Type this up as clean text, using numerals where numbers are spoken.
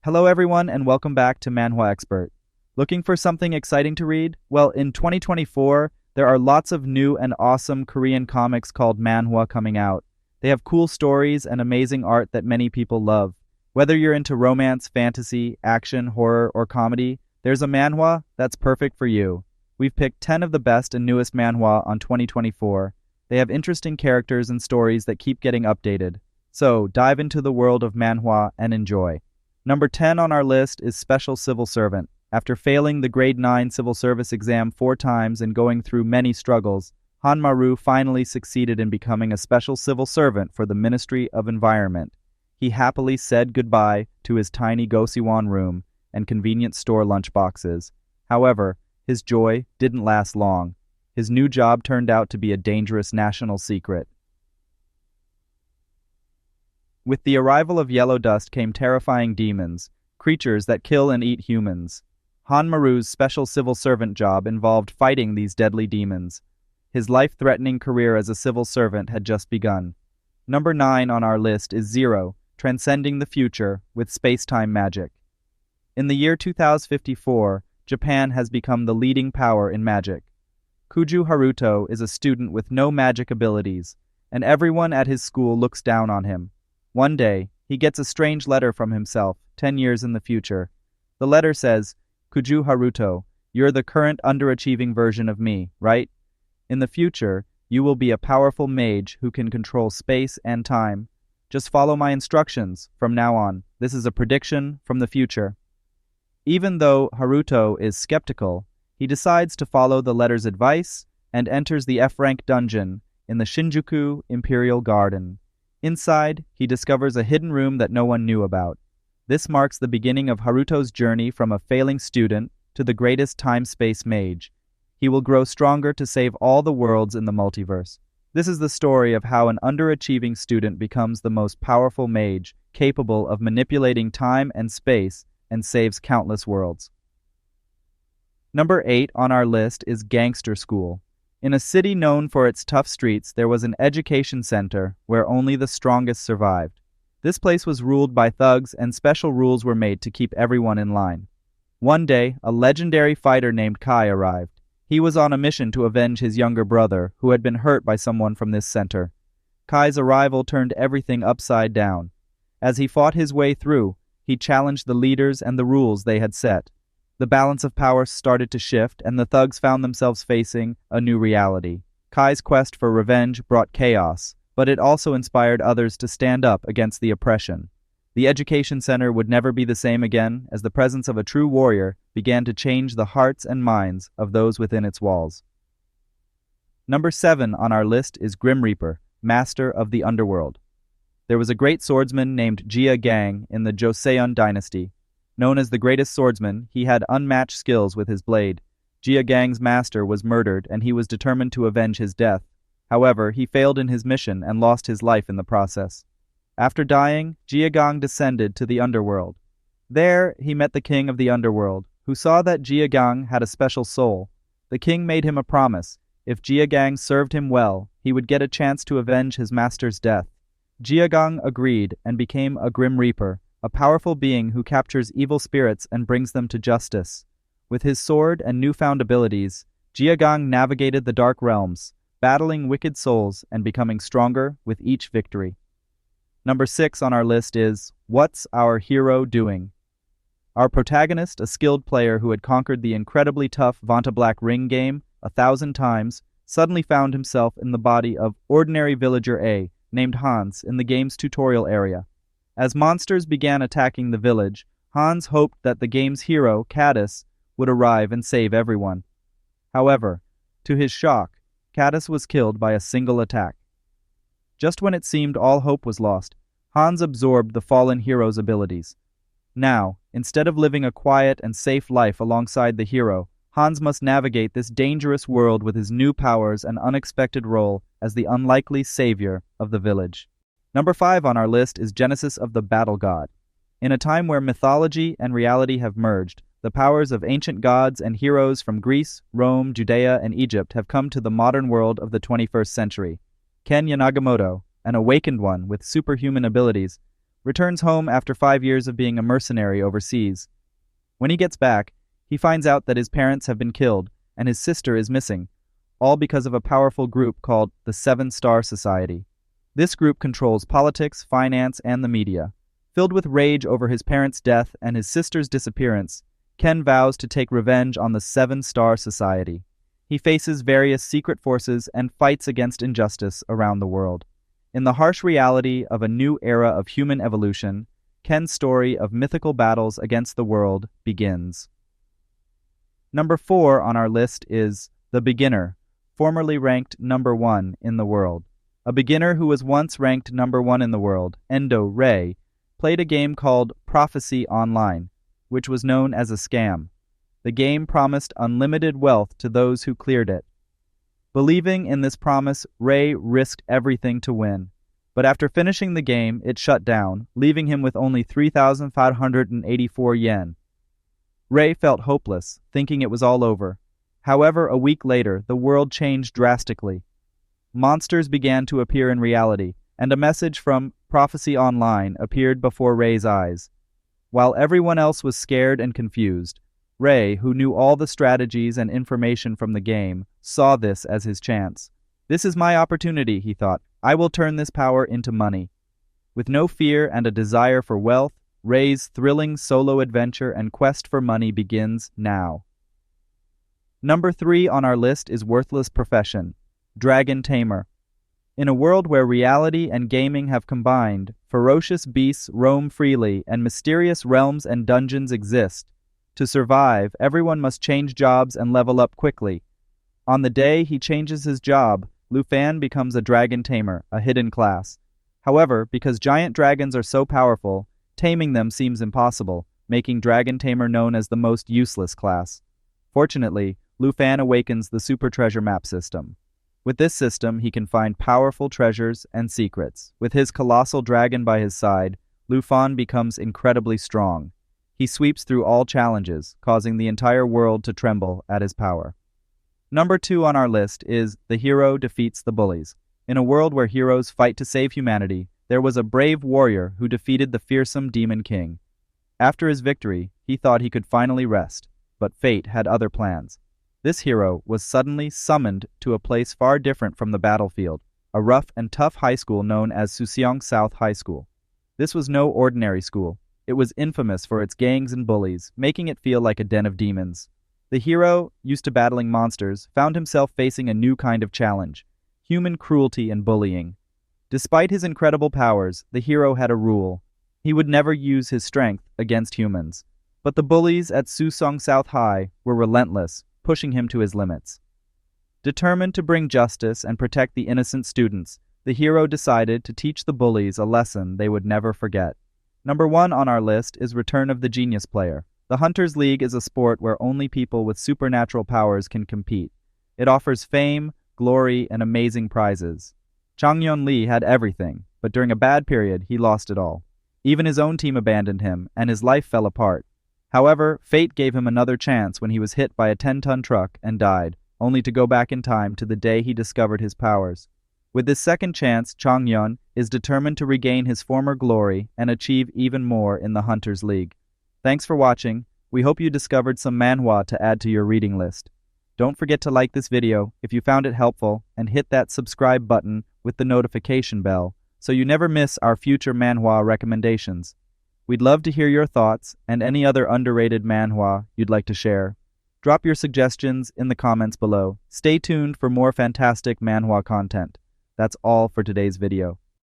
Hello everyone and welcome back to Manhwa Expert. Looking for something exciting to read? Well, in 2024, there are lots of new and awesome Korean comics called Manhwa coming out. They have cool stories and amazing art that many people love. Whether you're into romance, fantasy, action, horror, or comedy, there's a manhwa that's perfect for you. We've picked 10 of the best and newest manhwa on 2024. They have interesting characters and stories that keep getting updated. So, dive into the world of manhwa and enjoy. Number 10 on our list is Special Civil Servant. After failing the grade 9 civil service exam 4 times and going through many struggles, Han Maru finally succeeded in becoming a special civil servant for the Ministry of Environment. He happily said goodbye to his tiny Gosiwon room and convenience store lunchboxes. However, his joy didn't last long. His new job turned out to be a dangerous national secret. With the arrival of yellow dust came terrifying demons, creatures that kill and eat humans. Han Maru's special civil servant job involved fighting these deadly demons. His life-threatening career as a civil servant had just begun. Number 9 on our list is Zero, Transcending the Future with Space-Time Magic. In the year 2054, Japan has become the leading power in magic. Kuju Haruto is a student with no magic abilities, and everyone at his school looks down on him. One day, he gets a strange letter from himself, 10 years in the future. The letter says, "Kuju Haruto, you're the current underachieving version of me, right? In the future, you will be a powerful mage who can control space and time. Just follow my instructions from now on. This is a prediction from the future." Even though Haruto is skeptical, he decides to follow the letter's advice and enters the F-rank dungeon in the Shinjuku Imperial Garden. Inside, he discovers a hidden room that no one knew about. This marks the beginning of Haruto's journey from a failing student to the greatest time-space mage. He will grow stronger to save all the worlds in the multiverse. This is the story of how an underachieving student becomes the most powerful mage, capable of manipulating time and space, and saves countless worlds. Number 8 on our list is Gangster School. In a city known for its tough streets, there was an education center where only the strongest survived. This place was ruled by thugs and special rules were made to keep everyone in line. One day, a legendary fighter named Kai arrived. He was on a mission to avenge his younger brother, who had been hurt by someone from this center. Kai's arrival turned everything upside down. As he fought his way through, he challenged the leaders and the rules they had set. The balance of power started to shift, and the thugs found themselves facing a new reality. Kai's quest for revenge brought chaos, but it also inspired others to stand up against the oppression. The education center would never be the same again, as the presence of a true warrior began to change the hearts and minds of those within its walls. Number 7 on our list is Grim Reaper, Master of the Underworld. There was a great swordsman named Jia Gang in the Joseon dynasty. Known as the greatest swordsman, he had unmatched skills with his blade. Jia Gang's master was murdered, and he was determined to avenge his death. However, he failed in his mission and lost his life in the process. After dying, Jia Gang descended to the underworld. There, he met the king of the underworld, who saw that Jia Gang had a special soul. The king made him a promise. If Jia Gang served him well, he would get a chance to avenge his master's death. Jia Gang agreed and became a Grim Reaper, a powerful being who captures evil spirits and brings them to justice. With his sword and newfound abilities, Jia Gang navigated the dark realms, battling wicked souls and becoming stronger with each victory. Number 6 on our list is What's Our Hero Doing? Our protagonist, a skilled player who had conquered the incredibly tough Vanta Black Ring game 1,000 times, suddenly found himself in the body of ordinary villager A, named Hans, in the game's tutorial area. As monsters began attacking the village, Hans hoped that the game's hero, Caddis, would arrive and save everyone. However, to his shock, Caddis was killed by a single attack. Just when it seemed all hope was lost, Hans absorbed the fallen hero's abilities. Now, instead of living a quiet and safe life alongside the hero, Hans must navigate this dangerous world with his new powers and unexpected role as the unlikely savior of the village. Number 5 on our list is Genesis of the Battle God. In a time where mythology and reality have merged, the powers of ancient gods and heroes from Greece, Rome, Judea, and Egypt have come to the modern world of the 21st century. Ken Yanagamoto, an awakened one with superhuman abilities, returns home after 5 years of being a mercenary overseas. When he gets back, he finds out that his parents have been killed and his sister is missing, all because of a powerful group called the Seven Star Society. This group controls politics, finance, and the media. Filled with rage over his parents' death and his sister's disappearance, Ken vows to take revenge on the Seven Star Society. He faces various secret forces and fights against injustice around the world. In the harsh reality of a new era of human evolution, Ken's story of mythical battles against the world begins. Number 4 on our list is The Beginner, formerly ranked number 1 in the world. A beginner who was once ranked number 1 in the world, Endo Ray, played a game called Prophecy Online, which was known as a scam. The game promised unlimited wealth to those who cleared it. Believing in this promise, Ray risked everything to win. But after finishing the game, it shut down, leaving him with only 3,584 yen. Ray felt hopeless, thinking it was all over. However, a week later, the world changed drastically. Monsters began to appear in reality, and a message from Prophecy Online appeared before Ray's eyes. While everyone else was scared and confused, Ray, who knew all the strategies and information from the game, saw this as his chance. "This is my opportunity," he thought. "I will turn this power into money." With no fear and a desire for wealth, Ray's thrilling solo adventure and quest for money begins now. Number 3 on our list is Worthless Profession, Dragon Tamer. In a world where reality and gaming have combined, ferocious beasts roam freely and mysterious realms and dungeons exist. To survive, everyone must change jobs and level up quickly. On the day he changes his job, Lufan becomes a dragon tamer, a hidden class. However, because giant dragons are so powerful, taming them seems impossible, making Dragon Tamer known as the most useless class. Fortunately, Lufan awakens the Super Treasure Map system. With this system, he can find powerful treasures and secrets. With his colossal dragon by his side, Lufan becomes incredibly strong. He sweeps through all challenges, causing the entire world to tremble at his power. Number 2 on our list is The Hero Defeats the Bullies. In a world where heroes fight to save humanity, there was a brave warrior who defeated the fearsome Demon King. After his victory, he thought he could finally rest, but fate had other plans. This hero was suddenly summoned to a place far different from the battlefield, a rough and tough high school known as Suseong South High School. This was no ordinary school. It was infamous for its gangs and bullies, making it feel like a den of demons. The hero, used to battling monsters, found himself facing a new kind of challenge: human cruelty and bullying. Despite his incredible powers, the hero had a rule. He would never use his strength against humans. But the bullies at Suseong South High were relentless, pushing him to his limits. Determined to bring justice and protect the innocent students, the hero decided to teach the bullies a lesson they would never forget. Number 1 on our list is Return of the Genius Player. The Hunters League is a sport where only people with supernatural powers can compete. It offers fame, glory, and amazing prizes. Changyeon Lee had everything, but during a bad period, he lost it all. Even his own team abandoned him, and his life fell apart. However, fate gave him another chance when he was hit by a 10-ton truck and died, only to go back in time to the day he discovered his powers. With this second chance, Changyeon is determined to regain his former glory and achieve even more in the Hunters League. Thanks for watching. We hope you discovered some manhwa to add to your reading list. Don't forget to like this video if you found it helpful and hit that subscribe button with the notification bell so you never miss our future manhwa recommendations. We'd love to hear your thoughts and any other underrated manhwa you'd like to share. Drop your suggestions in the comments below. Stay tuned for more fantastic manhwa content. That's all for today's video.